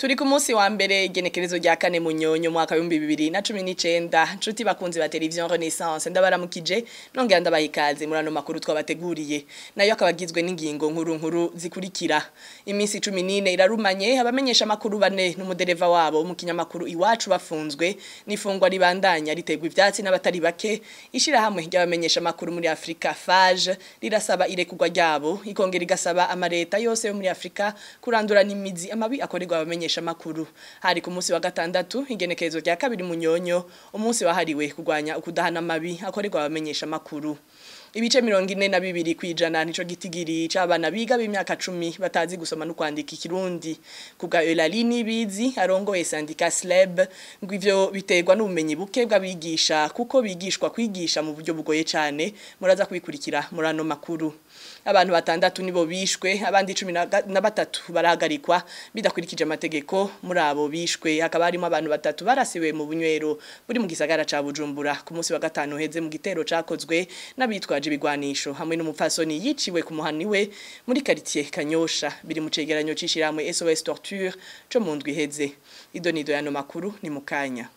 Turi ku munsi wa mbere igenekerezo rya kane munyonyo mwaka 2019 nshuti bakunzi ba televiziyo Renaissance ndabaramukije nongera ndabahikaze murano makuru twabateguriye nayo akabagizwe n'ingingo nkuru zikurikira iminsi 14 irarumanye abamenyesha makuru bane n'umudereva wabo mu kinyamakuru iwacu bafunzwe nifungwa ribandanya ritegwa ivyatsi n'abatari bake ishira hamwe ry'abamenyesha makuru muri Afrika FAGE rirasaba irekugwa ryabo ikongera igasaba amareta yose yo muri Afrika kurandura n'imizi amabi akorerwa abamenyesha makuru hari ku munsi wa gatandatu igenekerezo rya kabiri munyonyo umunsi wahariwe kugwanya ukudahana mabi akorerwa abamenyesha makuru Ibice 42 kwijana nico gitigiri c'abana biga b'imyaka 10 batazi gusoma no kwandika ikirundi kubwa Elalini bizi arongoye sandika SLEB ngo ivyo biterwa n'ubumenyi buke bw'abigisha kuko bigishwa kwigisha mu buryo bugoye cyane muraza kubikurikira murano makuru abantu batandatu nibo bishwe abandi 13 barahagarikwa bidakurikije amategeko muri abo bishwe hakaba harimo abantu batatu barasiwe mu bunywero buri mu gisagara ca Bujumbura ku munsi wa gatanu heze mu gitero cakozwe n'abitwaje ibigwanisho hamwe n'umupfasoni yiciwe ku muhaniwe muri quartier Kanyosha biri mu cegeranyo cishiramwe SOS Torture co mu ndwi heze idonido yano makuru ni mukanya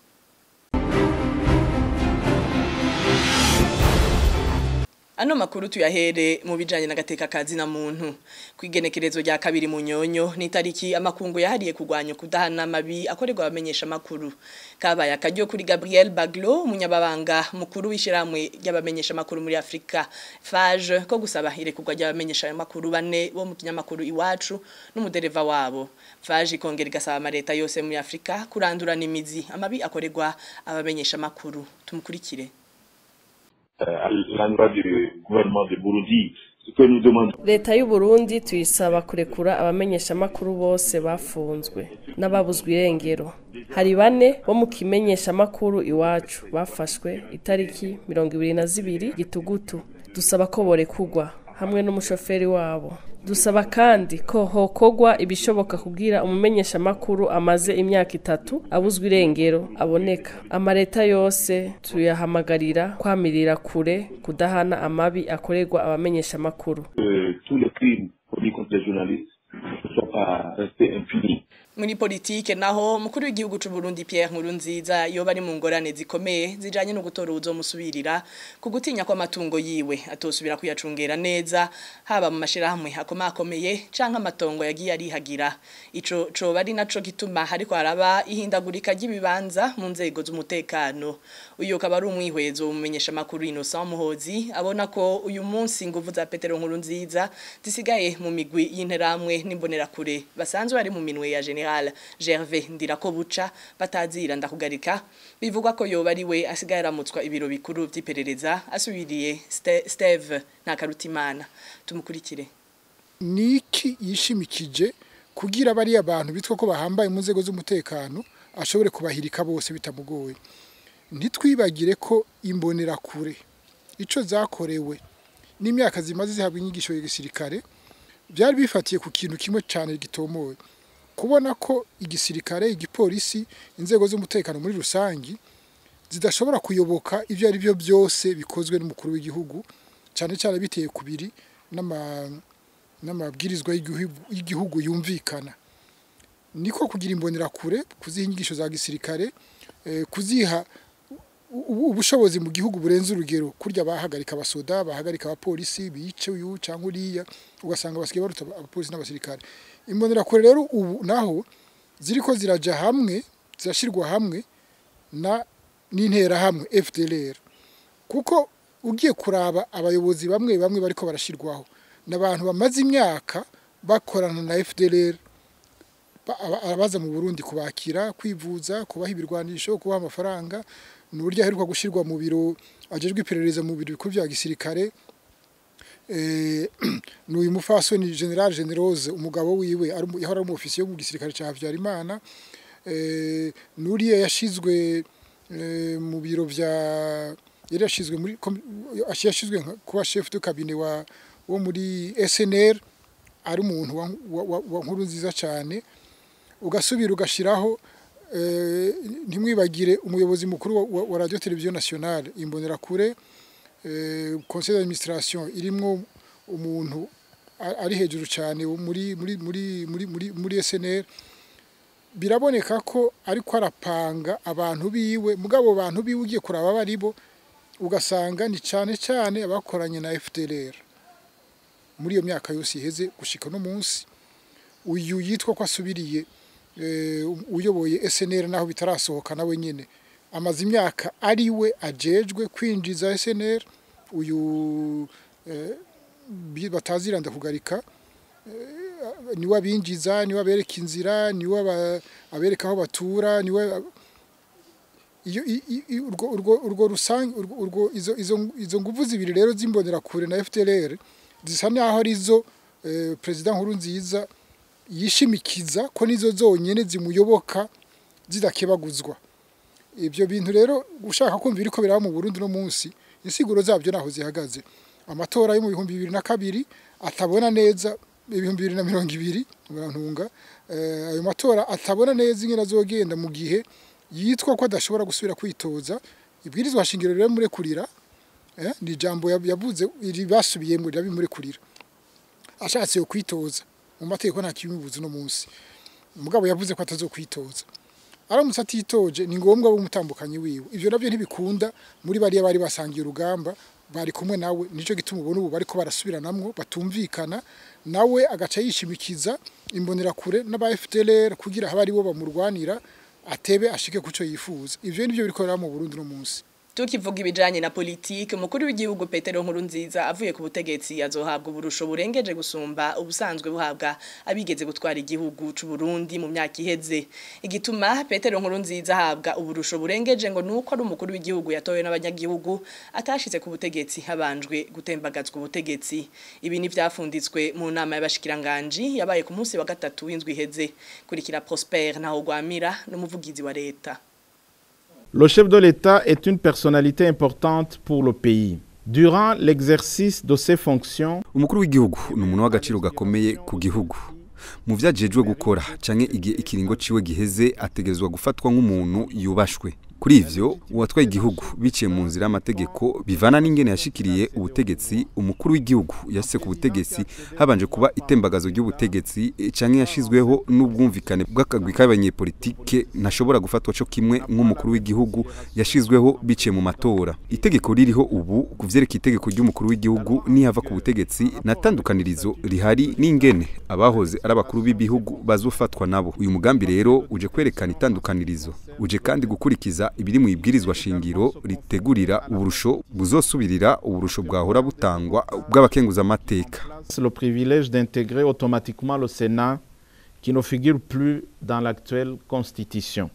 Ano makuru tuyahere mu bijanye n'agateka kazi na muntu kwigenekerezo rya kabiri munyonyo ni tariki amakungu yahariye kugwanya kudahana mabi akorerwa abamenyesha makuru kabaya akaryo kuri Gabriel Baglo umunyababanga mukuru w'ishiramwe ry'abamenyesha makuru muri Afrika FAGE ko gusaba irekugwa ry'abamenyesha makuru bane bo mu kinyamakuru iwacu n'umudereva wabo FAGE ikongera igasaba amareta yose muri Afrika kurandura n'imizi amabi akorerwa abamenyesha makuru tumukurikire à l'endroit du gouvernement de Burundi, ce que nous demandons. Leta y'u Burundi tuyisaba kurekura abamenyesha makuru bose bafunzwe n'ababuzwe irengero. Hari bane bo mu kimenyesha makuru iwacu bafashwe itariki 22 gitugutu. Dusaba ko borekugwa hamwe n'umushoferi wabo. Dusaba kandi ko hokogwa ibishoboka kugira umumenyesha makuru amaze imyaka 3 abuzwe irengero aboneka amareta yose tuyahamagarira kwamirira kure kudahana amabi akorerwa abamenyesha makuru tous les crimes commis contre les journalistes ne sont pas restés impunis. Muri politike naho mukuru w'igihugu c'u Burundi Pierre Nkurunziza yoba ari mu ngorane zikomeye zijanye no gutora uzomusubirira kugutinya kwa matungo yiwe atosubira kuyacungera neza haba mu mashirahamwe akomakomeye canka amatongo yagiye arihagira ico coba ari naco gituma hariko haraba ihindagurika ry'ibibanza mu nzego z'umutekano uyu kaba ari umwihwezo umenyesha makuru Innocent Muhozi abona ko uyu munsi nguvu za Petero Nkurunziza zisigaye mu migwi y'interamwe n'imbonera kure basanzwe ari mu minwe ya General Gervais Ndirakobuca batazira ndakugarika bivugwa ko yoba ari we asigaye aramutswa ibiro bikuru by'iperereza asubiriye Steve Ntakarutimana tumukurikire niki yishimikije kugira bari abantu bitwa ko bahambaye mu nzego z'umutekano ashobore kubahirika bose bitamugoye ntitwibagire ko imbonera kure ico zakorewe n'imyaka zimaze zihabwa inyigisho y'igisirikare byari bifatiye ku kintu kimwe cyane gitomoye kubona ko igisirikare igipolisi inzego z'umutekano muri rusangi zidashobora kuyoboka ivyo ari byo byose bikozwe n'umukuru w'igihugu cyane cyane biteye kubiri n'amabwirizwa y'igihugu yumvikana niko kugira imbonera kure kuziha inyigisho za gisirikare kuziha ubushobozi mu gihugu burenze urugero kurya bahagarika abasoda bahagarika abapolisi bice uyu cyangwa uriya ugasanga basigaye baruta abapolisi n'abasirikare imbonera kure rero ubu naho ziriko ziraja hamwe zashirwa hamwe na n'intera hamwe FDLR kuko ugiye kuraba abayobozi bamwe bariko barashirwaho nabantu bamaze imyaka bakorana na FDLR abaza mu Burundi kubakira kwivuza kubaha ibirwanisho kubaha amafaranga n'uburyo aheruka gushirwa mu biro ajejwe iperereza mu biro bikuru bya gisirikare n'uyu mufasoni General Generose umugabo wiwe yahora mu ofisiye yo mu gisirikare ca Havyarimana n'uriye yashizwe mu biro vya yarashizwe muri yashizwe kuba chef de cabinet wo muri SNR ari umuntu wa nkuru nziza cyane ugasubira ugashiraho ntimwibagire umuyobozi mukuru wa Radio Television Nationale imbonera kure conseil d'administration irimwo umuntu ari hejuru cyane muri SNR biraboneka ko ariko arapanga abantu biwe mugabo abantu biwe ugiye kuraba baribo ugasanga ni cyane abakoranye na FDLR muri iyo myaka yose iheze gushika no munsi uyu yitwa ko asubiriye uyoboye SNL naho bitarasohoka nawe nyene amaze imyaka ariwe ajejwe kwinjiza SNL uyu batazi kugarika niwe abinjiza niwe abereka inzira niwe abereka aho batura niwe urwo rusange izo nguvu zibiri rero zimbonera kure na FDLR zisa naho arizo president Nkurunziza yishimikiza ko nizo zonyene zimuyoboka zidakebaguzwa ibyo bintu rero gushaka kumva iriko biraba mu Burundi no munsi insiguro zabyo naho zihagaze amatora yo mu 2022 atabona neza 2020 murantunga ayo matora atabona neza ingena zogenda mu gihe yitwa ko adashobora gusubira kwitoza ibwirizwa shingiro rero muri kurira ni jambo yavuze iri basubiyemo muri kurira ashatse yo kwitoza mu mategeko nta kibibuze no munsi umugabo yavuze ko atazokwitoza aramutse atitoje ni ngombwa bo mutambukanyi wiwe ivyo navyo ntibikunda muri bari bari basangiye urugamba bari kumwe nawe nico gituma ubona ubu bariko barasubiranamwo batumvikana nawe agaca yishimikiza imbonera kure n'aba FDLR kugira habari bo bamurwanira atebe ashike kuco yifuza ivyo nivyo biriko mu Burundi no munsi tukivuga ibijanye na politike umukuru w'igihugu Petero Nkurunziza avuye ku butegetsi azohabwa uburusho burengeje gusumba ubusanzwe buhabwa abigeze gutwara igihugu c'u Burundi mu myaka iheze igituma Petero Nkurunziza ahabwa uburusho burengeje ngo nuko ari umukuru w'igihugu yatowe n'abanyagihugu atashitse ku butegetsi habanjwe gutembagazwa ubutegetsi ibi ni vyafunditswe mu nama y'abashikiranganje yabaye ku munsi wa gatatu w'indwi iheze kurikira Prosper naho gwamira n'umuvugizi wa leta. Le chef de l'État est une personnalité importante pour le pays. Durant l'exercice de ses fonctions, umukuru w'igihugu ni umuntu w'agaciro gakomeye ku gihugu. Mu vyajejwe gukora canke igihe ikiringo ciwe giheze ategezwa gufatwa nk'umuntu yubashwe. Kuri ivyo uwatwaye igihugu biciye mu nzira y'amategeko bivana n'ingene yashikiriye ubutegetsi umukuru w'igihugu yase ku butegetsi habanje kuba itembagazo ry'ubutegetsi canke yashizweho n'ubwumvikane bw'akagwi k'abanyepolitike ntashobora gufatwa cyo kimwe nk'umukuru w'igihugu yashizweho biciye mu matora. Itegeko ririho ubu kuvyereka itegeko ry'umukuru w'igihugu nihava ku butegetsi natandukanirizo rihari n'ingene abahoze ari abakuru b'ibihugu bazofatwa nabo. Uyu mugambi rero uje kwerekana itandukanirizo uje kandi gukurikiza ibiri mu ibwirizwa shingiro ritegurira uburusho buzosubirira uburusho bwahora butangwa bw'abakenguza amateka. Le privilège d'intégrer automatiquement le Sénat qui ne figure plus dans l'actuelle constitution.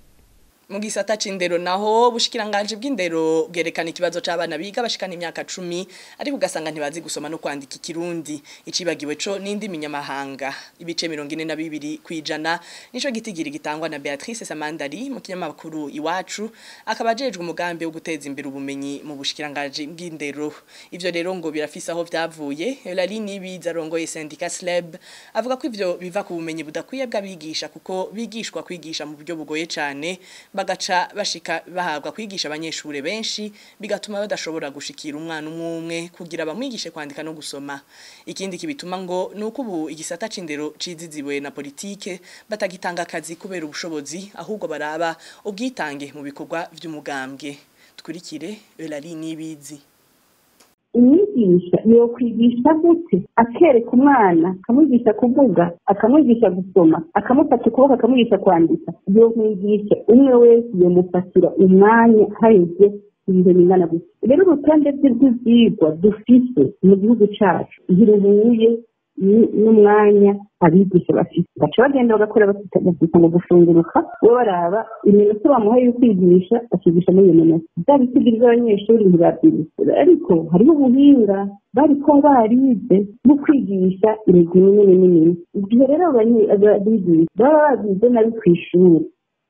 Mugisata c'indero naho bushikiranganje bw'indero bwerekana ikibazo c'abana biga bashikana imyaka 10 ariko ugasanga ntibazi gusoma no kwandika ikirundi icibagiwe co n'indi minyamahanga ibice 42 kwijana nico gitigiri gitangwa na Beatrice Samandari mu kinyamakuru iwacu akabajejwe umugambi wo guteza imbere ubumenyi mu bushikiranganje bw'indero ivyo rero ngo birafisa aho vyavuye Elali nibiza rongoye syndicat SLEB avuga ko ivyo biva ku bumenyi budakwiye bw'abigisha kuko bigishwa kwigisha mu buryo bugoye cane bagaca bashika bahabwa kwigisha abanyeshure benshi bigatuma badashobora gushikira umwana umwe kugira bamwigishe kwandika no gusoma ikindi kibituma ngo nuko ubu igisata c'indero ciziziwe na politike batagitanga akazi kubera ubushobozi ahubwo baraba ubwitange mu bikorwa vy'umugambwe tukurikire Elali nibizi umwigisha yo kwigisha gute akereka umwana akamwigisha kuvuga akamwigisha gusoma akamufata ukuboko akamwigisha kwandika yo kwigisha umwe wese yomufatira umwanya haheze ibihe bingana gute rero urutonde rw'ivyigwa dufise mu gihugu cacu ntiruhuye n'umwanya abigisha bafite baca bagenda bagakora bafite ngo gufunguruka we baraba iminota bamuhaye yo kwigisha akigisha muri iyo minota byabisigira by'abanyeshuri ntibabyibuze ariko hariho ubuhinga bariko barize no kwigisha imigwi minini igihe rero abigisha baba babize nabi kw'ishuri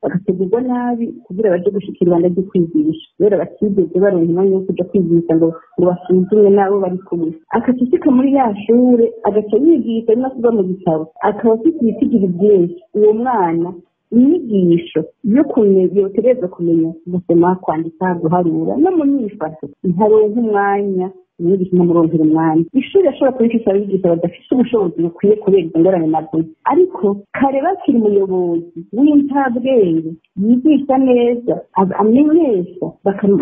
bagategurwa nabi kugira baje gushikira ibanda ryo kwigisha rero batigeze baronka umwanya wo kuja kwigisha ngo basuzumwe nabo bari kumwe akacishika muri ya shure agaca yigisha no kuba mu gitabo akaba afite ibitigiri byinshi uwo mwana inyigisho yo kumenya yotereza kumenya gusoma kwandika guharura no mu myifato ntaronka umwanya umwigisha n'umuronkera umwanya ishuri ashobora kubifisa abigisha badafite ubushobozi bukwiye kubera izo ngorane navuze ariko kare bakiri umuyobozi w'intabwenge yigisha neza amenyesha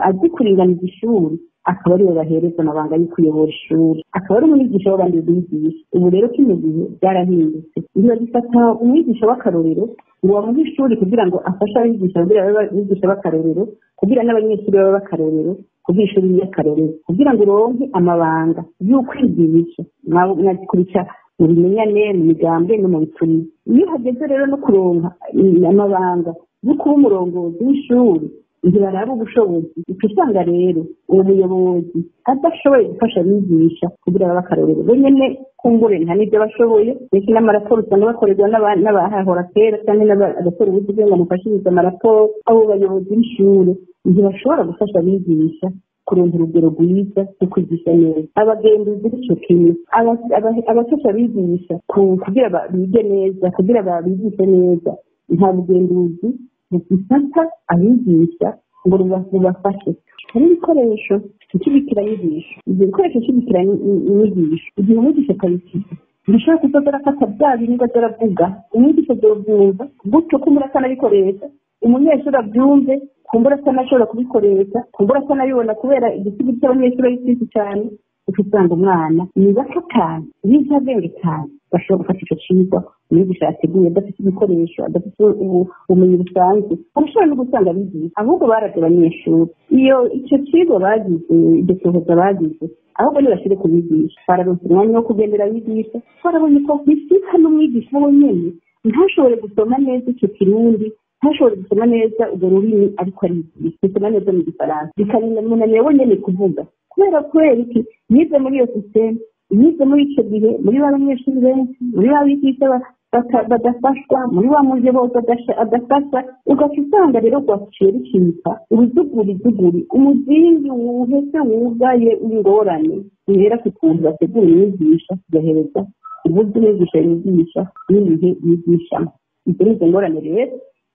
azi kuringaniza ishuri akaba ariwe bahereza amabanga yo kuyobora ishuri akaba ari umwigisha w'abandi bigisha ubu rero kino gihe byarahindutse iyo gifata umwigisha w'akarorero ngo bamuhe ishuri kugira ngo afashe abigisha kugira abigisha b'akarorero kugira n'abanyeshuri baba b'akarorero kugira ishuri y'akarorero kugira ngo uronke amabanga y'ukwigisha mwakurikira mu bimenyane mu migambwe no mu bitumi iyo hageze rero no kuronka amabanga yo kuba umurongozi w'ishuri ntibaraba ubushobozi usanga rero uwo muyobozi adashoboye gufasha abigisha kugira babe akarorero bo nyene kumbure nta n'ibyo bashoboye ndetse n'amaraporo usanga bakorerwa n'abahahora kera cyangwa n'abakora ubuzi kugira ngo bamufashirize amaraporo abo bayobozi b'ishuri ntibashobora gufasha abigisha kuronka urugero rwiza rwo kwigisha neza abagenduzi b'ico kintu abafasha abigisha kugira bige neza kugira babigishe neza nta bugenduzi gufata abigisha ngo rubafashe hari ibikoresho cy'ibikira nyigisho ibyo bikoresho cy'ibikira nyigisho igihe umwigisha akabifite ndashaka kuzoza arafata bya bintu azaravuga umwigisha azobyumva gutyo kumbura atanabikoresha umunyeshuri abyumve kumbura atanashobora kubikoresha kumbura atanabibona kubera igisigo cy'abanyeshuri ari cyinshi cyane usanga umwana ni bato cyane bize ubwenge cyane bashobora gufata icyo cigwa umwigisha yateguye adafite ibikoresho adafite ubumenyi busanzwe arashobora no gusanga bigisha ahubwo baraje abanyeshuri iyo icyo cigwa bagize iryo sohoza bagize ahubwo ntibashire kubigisha bararonse umwanya wo kugendera abigisha barabonye ko bisika n'umwigisha wenyene ntashobore gusoma neza icyo kirundi ntashobore gusoma neza urwo rurimi ariko arigisha gusoma neza mu gifaransa bikarinda umunaniro wenyene kuvuga kubera iki yize muri iyo sisiteme yize muri icyo gihe muri ba banyeshuri benshi muri ba bigisha badafashwa muri wa muyobozi adafasha ugaca usanga rero rwaciye ricika uruzuguri umuzingi wuhese wugaye w'ingorane bihera ku kuntu bategura umwigisha kugahereza uburyo umwigisha yigisha n'ibihe yigishamo ibyo ni izo ngorane rero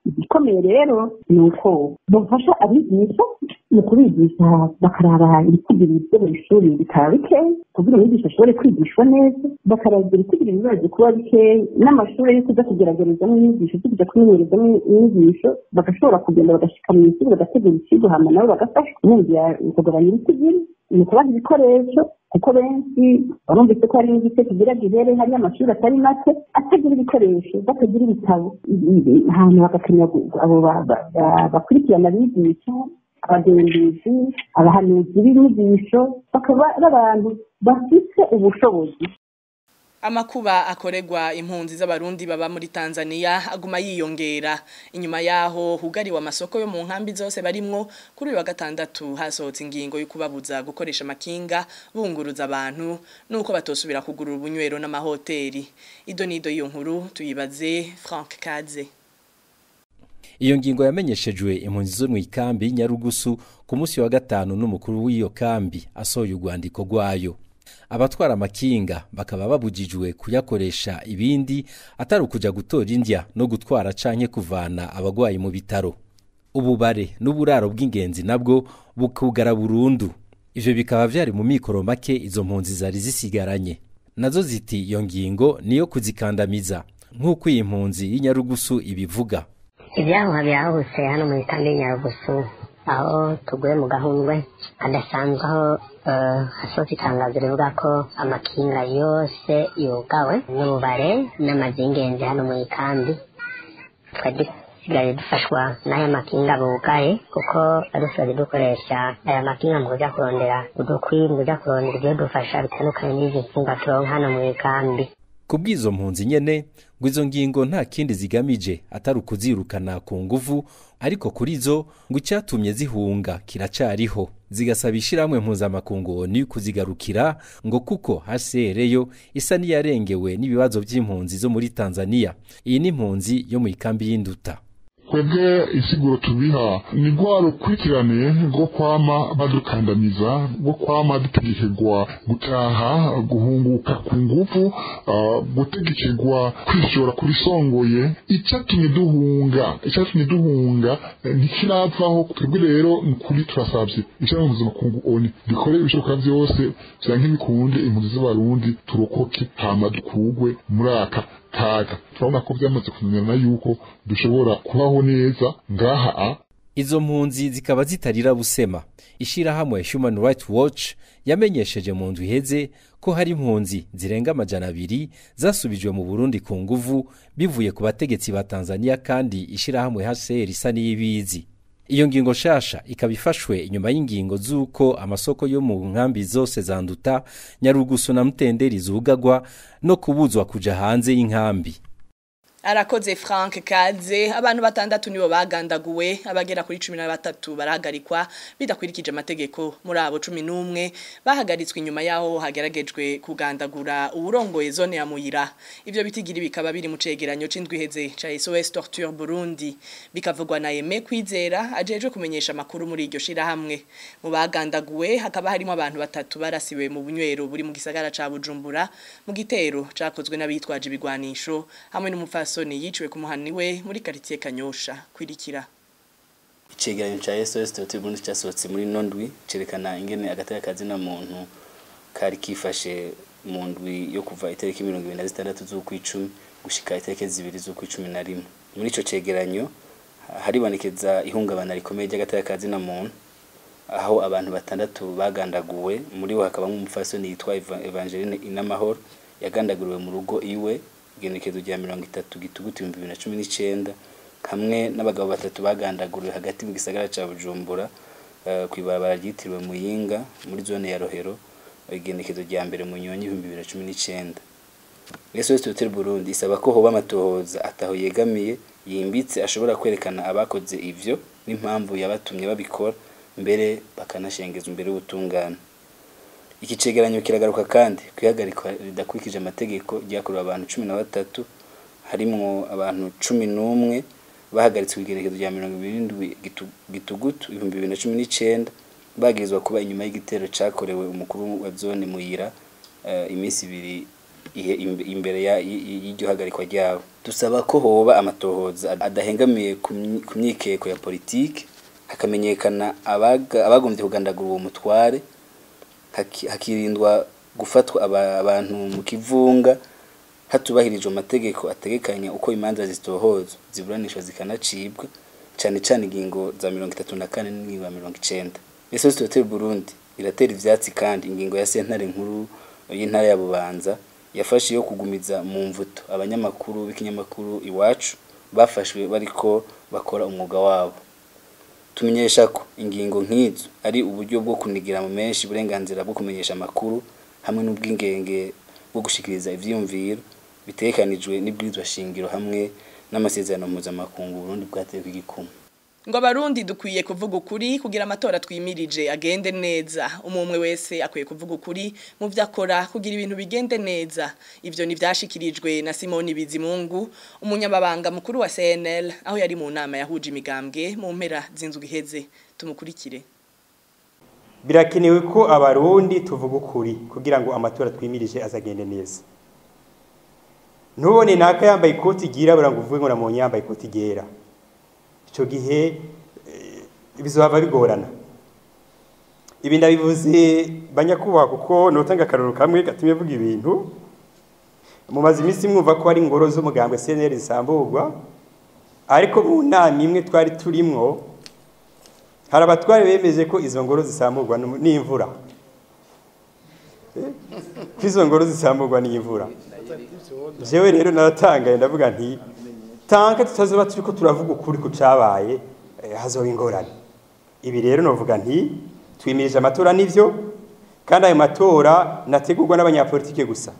igikomeye rero ni uko bafasha abigisha mu kubigisha bakaraba ibikugira ibyo mu ishuri bikaba bikeya kugira umwigisha ashobore kwigishwa neza bakaragira ibikugira ibibazo kuba bikeya n'amashuri yo kuza kugeragezamo inyigisho zo kujya kumenyerezamo inyigisho bagashobora kugenda bagashika mu ishuri bagategura ikigo hama nabo bagafashwa n'inzira kugabanya ibikugira ni ukubaha ibikoresho kuko benshi barumvise ko hari n'igice kigira gihere hari amashuri atari make atagira ibikoresho batagira ibitabo ahantu bagakanya abo bakurikirana abigisha abagenduzi abahanuzi b'inyigisho bakaba ari abantu bafite ubushobozi. Amakuba akoregwa impunzi z'abarundi baba muri Tanzaniya aguma yiyongera inyuma yaho hugariwe amasoko yo mu nkambi zose barimwo kuri uyu wa gatandatu hasohotse ingingo yo kubabuza gukoresha amakinga bunguruza abantu nuko batosubira kugurura ubunywero n'amahoteli. Ido nido iyo nkuru tuyibaze Frank Kaze. Iyo ngingo yamenyeshejwe impunzi zo mu ikambi Nyarugusu ku munsi wa gatanu n'umukuru w'iyo kambi asohoye urwandiko rwayo. Abatwara amakinga bakaba babujijwe kuyakoresha ibindi atari ukuja gutora indya no gutwara canke kuvana abagwayi mu bitaro. Ububare n'uburaro bw'ingenzi nabwo bukugara burundu. Ivyo bikaba vyari mu mikoro make izo mpunzi zari zisigaranye. Nazo ziti iyo ngingo niyo kuzikandamiza nk'uko iyi mpunzi y'Inyarugusu ibivuga. Ibyaho byahuse hano mu ikambi y'Inyarugusu aho tuguye mu gahundwe hadasanzwe aho hasohotse itangazo rivuga ko amakinga yose yugawe n'ububare n'amazu y'ingenzi hano mu ikambi. Twari dusigaye dufashwa n'aya makinga bugaye kuko dusigaye dukoresha aya makinga mu kuja kurondera udukwi mu kuja kurondera ibyo dufasha bitandukanye n'izi mfunga turonka hano mu ikambi. Kubwizo mpunzi nyene ngo izo ngingo nta kindi zigamije atari ukuzirukana ku nguvu, ariko kuri zo ngo cyatumye zihunga kiracariho zigasaba ishiramwe mpuzamakungu ni kuzigarukira ngo kuko HCR yo isa niyarengewe n'ibibazo by'impunzi zo muri Tanzaniya. Iyi ni impunzi yo mu ikambi y'Induta. kwebwe insiguro tubiha ni rwa rukurikirane rwo kwama badukandamiza, rwo kwama dutegekegwa gutaha, guhunguka ku nguvu, gutegekegwa kwishora kuri songoye. Icatumye duhunga ntikiravaho. Twebwe rero nukuri turasabye icyo mu makungu oni dukore ibishoboka vyose vyanke bikunde impunzi z'abarundi turokoke hama dukugwe muri aka kaga. Turabona ko byamaze kumenyana yuko dushobora kubaho neza ngaha. Izo mpunzi zikaba zitarira busema. Ishirahamwe Human Rights Watch yamenyesheje mu ndwi iheze ko hari impunzi zirenga 200 zasubijwe mu Burundi ku nguvu bivuye ku bategetsi ba Tanzaniya, kandi ishirahamwe HCR isa n'ibizi. Iyo ngingo shasha ikabifashwe inyuma y'ingingo z'uko amasoko yo mu nkambi zose zanduta, Nyarugusu na Mtenderi zugagwa no kubuzwa kuja hanze y'inkambi. Arakoze Frank Kaze. Abantu 6 nibo bagandaguwe, abagera kuri 13 barahagarikwa bidakwirikije amategeko. Muri abo 11 bahagaritswe inyuma yaho hageragejwe kugandagura uburongoye zone ya Muyira. Ivyo bitigiri bikaba biri mu cegeranyo c'indwi heze ca SOS Torture Burundi, bikavugwa na Aime Kwizera ajejwe kumenyesha makuru muri iryo shirahamwe. Mu bagandaguwe hakaba harimo abantu 3 barasiwe mu bunywero buri mu gisagara ca Bujumbura mu gitero cakozwe n'abitwaje ibigwanisho, hamwe n'umufasoni yiciwe ku muhaniwe muri quartier Kanyosha. Kwirikira icegeranyo ca SOS Torture Burundi cyasohotse muri nondwi cerekana ingene agateka kazina muntu kari kifashe mu ndwi yo kuva itariki 26 z'ukwicumi gushika itariki 2 z'ukwicumi na rimwe. Muri ico cegeranyo haribonekeza ihungabana rikomeye ry'agateka kazina muntu, aho abantu 6 bagandaguwe, muri bo hakaba nk'umufasoni yitwa Evangeline Inamahoro yagandaguriwe mu rugo iwe igenekezo rya 30 gitugutu 2019, hamwe n'abagabo 3 bagandaguriwe hagati mu gisagara ca Bujumbura kwibarabara ryitiriwe Muyinga muri zone ya Rohero igenekezo rya mbere mu nyonyi 2019. SOS Torture Burundi isaba ko hoba amatohoza ataho yegamiye yimbitse ashobora kwerekana abakoze ivyo n'impamvu yabatumye babikora, mbere bakanashengeza imbere ubutungane. Iki cegeranyo kiragaruka kandi kwihagarikwa ridakurikije amategeko ryakorewe abantu 13, harimo abantu 11 bahagaritswe igenekezo rya 27 gitugutu 2019 bagirizwa kuba inyuma y'igitero cakorewe umukuru wa zone Muyira iminsi 2 imbere y'iryo hagarikwa ryabo. Dusaba ko hoba amatohoza adahengamiye ku myikeko ya politike, hakamenyekana abagombye kugandagura uwo mutware, hakirindwa gufatwa abantu mu kivunga hatubahirijwe amategeko ategekanya uko imanza zitohozwa ziburanishwa zikanacibwa, cyane cyane ingingo za 34 n'ingingo ya 90. SOS Torture Burundi iratera ivyatsi kandi ingingo ya sentare nkuru y'intara ya Bubanza yafashe yo kugumiza mu mvuto abanyamakuru b'ikinyamakuru Iwacu bafashwe bariko bakora umwuga wabo. Tumenyesha ko ingingo nk'izo ari uburyo bwo kunigira mu menshi burenganzira bwo kumenyesha amakuru hamwe n'ubwingenge bwo gushikiriza ivyumviro bitekanijwe n'ibwirizwa shingiro hamwe n'amasezerano mpuzamakungu Burundi bwateye kw'igikumu. Ngo abarundi dukwiye kuvuga ukuri kugira amatora twimirije agende neza. Umwe wese akwiye kuvuga ukuri mu vyakora kugira ibintu bigende neza. Ivyo nivyashikirijwe na Simoni Bizimungu, umunyamabanga mukuru wa CNL, aho yari mu nama yahuje imigambwe mu mpera z'inzu giheze. Tumukurikire. Birakenewe ko abarundi tuvuga ukuri kugira ngo amatora twimirije azagende neza. Ntubone naka yambaye ikoti ryirabura ngo uvuge ngo namonye yambaye ikoti ryera. Ico gihe bizohava bigorana. Ibi ndabivuze banyakubaha kuko notanga akaroro kamwe gatumye vuga ibintu. Mu mazi imisi mwumva ko ari ingoro z'umugambwe CNL zisamburwa, ariko mu nama imwe twari turimwo hari abatware bemeje ko izo ngoro zisamburwa n'imvura. Izo ngoro zisamburwa n'imvura. Jewe rero naratangaye ndavuga nti tanka tutazoba turiko turavuga ukuri ku cabaye hazoba ingorane. Ibi rero novuga nti twimirije amatora nivyo, kandi ayo matora nategurwa n'abanyapolitike gusa.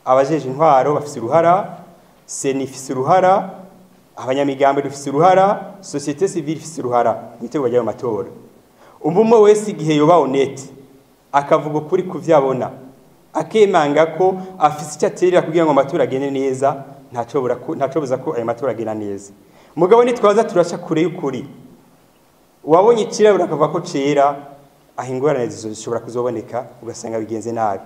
Abajeje intwaro bafise uruhara, seni ifise uruhara, abanyamigambo dufise uruhara, societe civile ifise uruhara mwitegurwa ry'ayo matora. Umwe wese igihe yoba honete akavuga ukuri ku vyabona, akemanga ko afise icyo aterera kugira ngo amatora agende neza, ntacobuza ko ayo matora agenda neza. mugabo nitwaza turasha kure y'ukuri wabonye ikirabura akavuga ko cera aho ingorane zishobora kuzoboneka ugasanga bigenze nabi.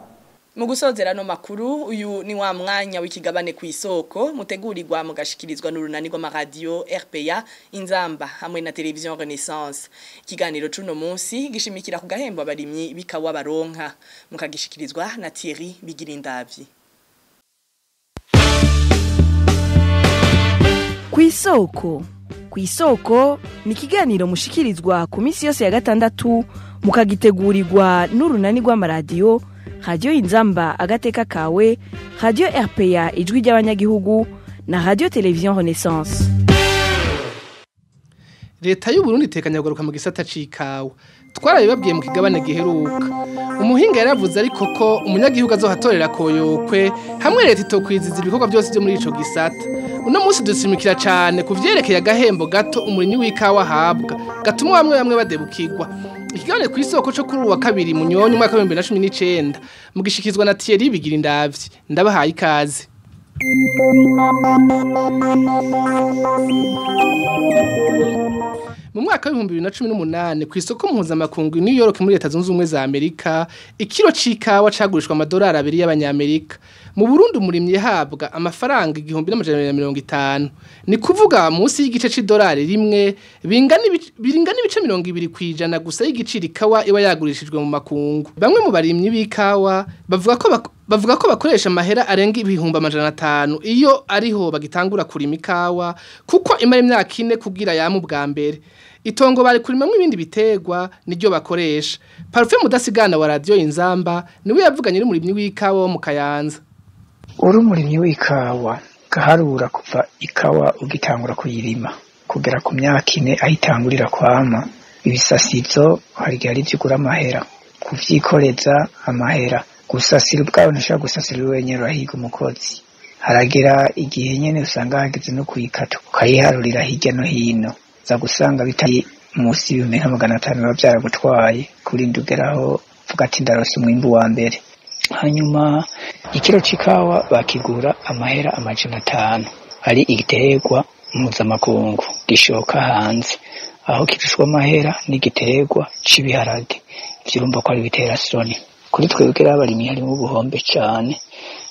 Mu gusozera no makuru uyu ni wa mwanya w'ikigabane ku isoko mutegurirwa mugashikirizwa n'urunani rw'amaradio RPA Inzamba hamwe na televiziyo Renaissance. Ikiganiro cuno munsi gishimikira ku gahembo abarimyi bikaba baronka mukagishikirizwa na Thierry Bigirindavyi. Kwisoko ni ikiganiro mushikirizwa ku minsi yose ya gatandatu mukagitegurirwa n'urunani rw'amaradio Radio Inzamba agateka kawe, Radio RPA ijwi ry'abanyagihugu na Radio Television Renaissance. Leta y'u Burundi itekanya kugaruka mu gisata c'ikawa. Twarabibabwiye mu kigabane giheruka. Umuhinga yaravuze ariko ko umunyagihugu azohatorera koyokwe hamwe leta itokwiziza ibikorwa byose byo muri ico gisata. Uno munsi dusimikira cyane kuvyerekeye agahembo gato umurinyi w'ikawa habwa gatuma bamwe badebukirwa. Ikigabane ku isoko cyo kuri uwa kabiri munyonyo mwaka wa 2019 mugishikizwa na Thierry Bigirindavyi. Ndabahaye ikaze. Mu mwaka wa 2018 ku isoko mpuzamakungu New York muri Leta Zunze Ubumwe za Amerika ikiro c'ikawa cagurishwa amadolari 2 y'abanyamerika. Mu Burundi umurimyi yahabwa amafaranga 1250 ni kuvuga munsi y'igice c'idolari rimwe bingana ibice 20% gusa y'igiciro ikawa iba yagurishijwe mu makungu. Bamwe mu barimyi b'ikawa bavuga ko bakoresha amahera arenga 500 iyo ariho bagitangura kurima ikawa kuko imara imyaka 4 kugira yamu bwa mbere. Itongo bari kurimamwe ibindi bitegwa niryo bakoresha. Parfait mudasigana wa Radio Inzamba niwe yavuganye n'umurimyi w'ikawa mu Kayanza. Uri umurimyi w'ikawa gaharura kuva ikawa ugitangura kuyirima kugera ku myaka 4 ahitangurira kwama ibisasizo hari gari byugura amahera kuvyikoreza amahera gusasira ubwawe nashaka gusasira wenyero ahiga umukozi haragera igihe nyene usanga hageze no kuyikata ukayiharurira hirya no hino za gusanga bitari musi y'ibihumbi 500 bavyara gutwaye kuri ndugeraho vuga ati ndarose umwimbu wa mbere. Hanyuma ikiro c'ikawa bakigura amahera 500 ari igiterwa mpuzamakungu gishoka hanze aho kivishwa amahera n'igiterwa c'ibiharage vyurumva ko ari bitera soni. Kuri twebwe abarimyi harimo ubuhombe cyane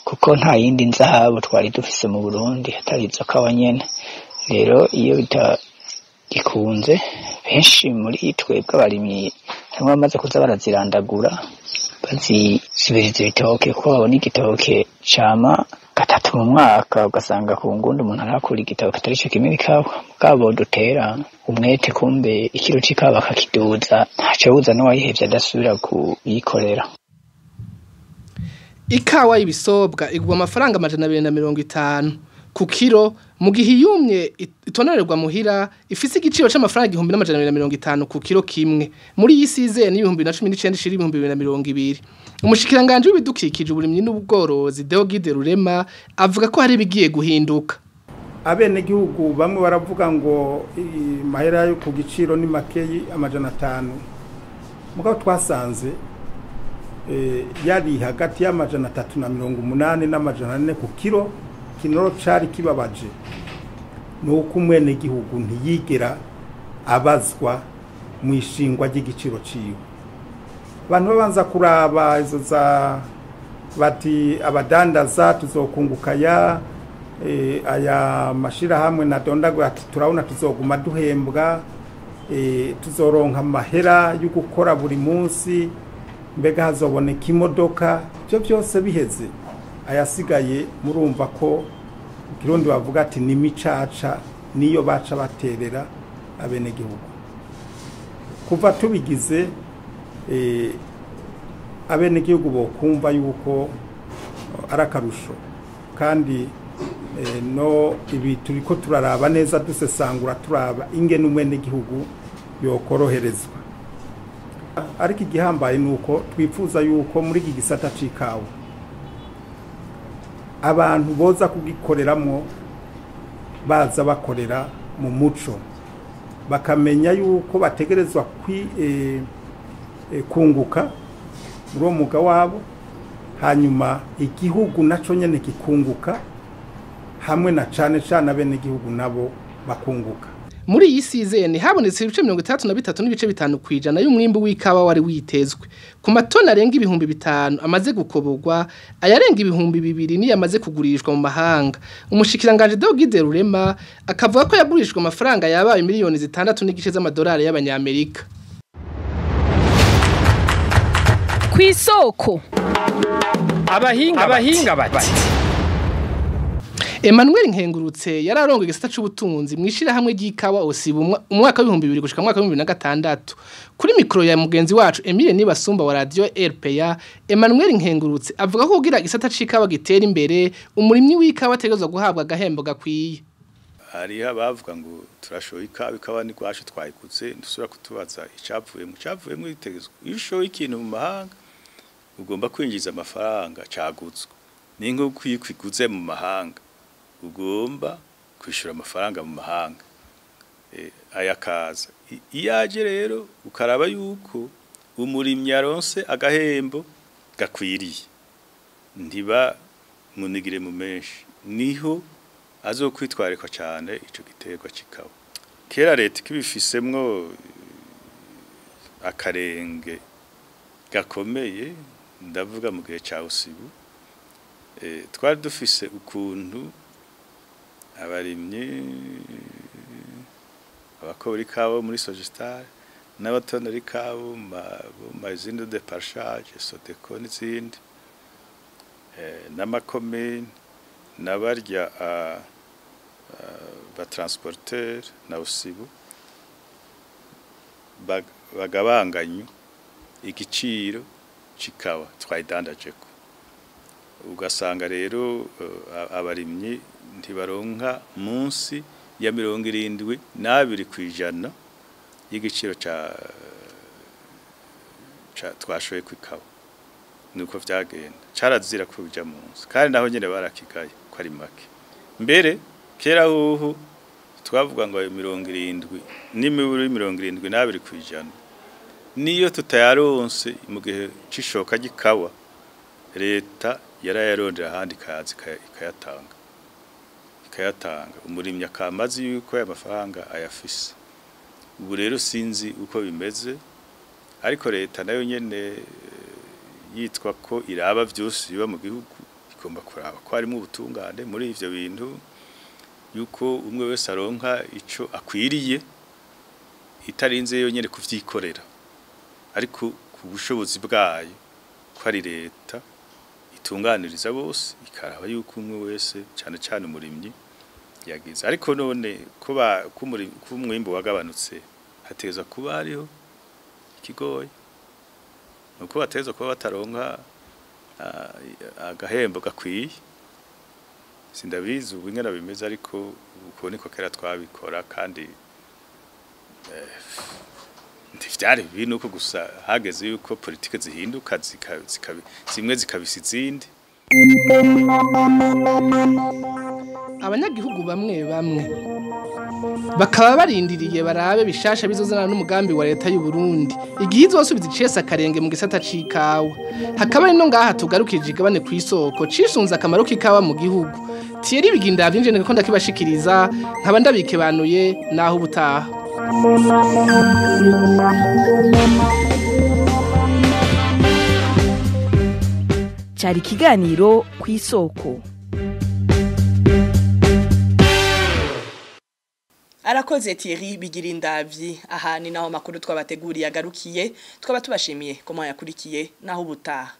kuko nta yindi nzahabo twari dufise mu Burundi hatari izo kawa nyene. Rero iyo bitagikunze benshi muri twebwe abarimyi hamwe bamaze kuza barazirandagura bazisubiriza ibitoke kuko babona igitoke cama gatatu mu mwaka ugasanga ku ngundi umuntu arakura igitoke atari cyo kimwe ikawa bwabo dutera umwete kumbe ikiro c'ikawa kakiduza ntaco buza no wayihevye adasubira kuyikorera. Ikawa ibisobwa igwa amafaranga 250 ku kiro mu gihe yumye itonererwa muhira ifise igiciro c'amafaranga 1250 ku kiro kimwe muri yisize ni 2019 shiri 2020. Umushikiranganje w'ibidukikije uburimyi n'ubworozi Deogide Rurema avuga ko hari bigiye guhinduka. Abene gihugu bamwe baravuga ngo mahera yo ku giciro ni makeyi 500 mugabo twasanze yari hagati ya 380 na 400 ku kiro. Kinoro cari kibabaje nuko umwene gihugu ntiyigera abazwa mu ishingwa ry'igiciro ciwe. Abantu babanza kuraba izo za bati abadandaza tuzokunguka aya mashira hamwe na dondago ati turabona tuzoguma duhembwa tuzoronka amahera yo gukora buri munsi mbega hazoboneka imodoka byo byose biheze. Ayasigaye murumva ko Kirundi bavuga ati ni micaca niyo baca baterera abene gihugu. Kuva tubigize abene gihugu bo kumva yuko arakarusho kandi no ibi turiko turaraba neza dusesangura turaba ingene umwene gihugu yokoroherezwa. Ariko igihambaye nuko twifuza yuko muri iki gisata c'ikawa abantu boza kugikoreramwo baza bakorera mu muco bakamenya yuko bategerezwa kunguka muri uwo mwuga wabo hanyuma igihugu naco nyene kikunguka hamwe na cane cane abene gihugu nabo bakunguka. Muri iyi sizeni habonetse ibice 33 n'ibice 5% y'umwimbu w'ikawa wari witezwe. Ku matona arenga ibihumbi 5 amaze gukoborwa, ayarenga ibihumbi 2 ni yamaze kugurishwa mu mahanga. Umushikiranganje Dogide Rurema akavuga ko yagurishwa amafaranga yabaye miliyoni 6 n'igice z'amadolari y'abanyamerika. Kw'isoko abahinga bati Emmanuel Nkengurutse yararongo igisata c'ubutunzi mwishira hamwe ry'ikawa osiba umwaka wa 2000 gushika mwaka wa 2006 kuri mikro ya mugenzi wacu Emile Nibasumba wa radio RPA. Emmanuel Nkengurutse avuga ko kugira igisata c'ikawa gitera imbere umurimyi w'ikawa ategezwa guhabwa agahembo gakwiye. Hari abavuga ngo turashoye ikawa ni kwacu twayikutse ndusura kutubaza icapfuye mu itegezwa ishoye ikintu mu mahanga ugomba kwinjiza amafaranga cagutswe ningo kwikuze mu mahanga ugomba kwishura amafaranga mu mahanga ayakaza iyaje rero ukaraba yuko umurimyi aronse agahembo gakwiriye ndiba munigire mu menshi niho azokwitwarika cyane ico giterwa kikawa kera leta kibifisemwo akarenge gakomeye ndavuga mu gihe cya usibu twari dufise ukuntu abarimye abakora ikawa muri Sogestar n'abatonora ikawa mazino de parchage soteko n'izindi n'amakomine n'abarya ba transporteur na usibu bagabanganye igiciro cikawa twayidandajeko ugasanga rero abarimyi ntibaronka munsi ya 72% y'igiciro ca twashoye kwikawa nuko vyagenda carazira kuja munsi kandi naho nyene barakigaye ko ari make mbere kera hoho twavuga ngo 70 n'imiburo 72% niyo tutayaronse mu gihe cishoka gikawa leta yarayarondera ahandi kazi ikayatanga umurimyi akamazi yuko aya mafaranga ayafise ubu rero sinzi uko bimeze ariko leta nayo nyene yitwa ko iraba vyose biba mu gihugu igomba kuraba ko harimo ubutungane muri ivyo bintu yuko umwe wese aronka ico akwiriye itarinze yo nyene kuvyikorera ariko ku bushobozi bwayo ko ari leta itunganiriza bose ikaraba yuko umwe wese cyane umurimyi yagize ariko none kuba kumwimbo wagabanutse hateza kuba ariho ikigoye nuko bateza kuba bataronka agahembo gakwiye sindabizi ubingana bimeze ariko uko niko kera twabikora kandi ntivyari bintu uko gusa hageze yuko politike zihinduka zimwe zikabisa izindi. Abanyagihugu bamwe bakaba barindiriye barabe bishasha bizozana n'umugambi wa leta y'u Burundi igihe izosubiza icesa akarenge mu gisata c'ikawa hakaba no ngaha tugarukije igabane ku isoko cishinze akamaro k'ikawa mu gihugu Thierry Biginda vyinje ko ndakibashikiriza nkaba ndabikebanuye naho ubutaha. Cari kiganiro ku isoko. Arakoze Thierry Bigirinda aha ni naho makuru twabateguriye agarukiye twaba tubashimiye ko mwayakurikiye naho ubutaha.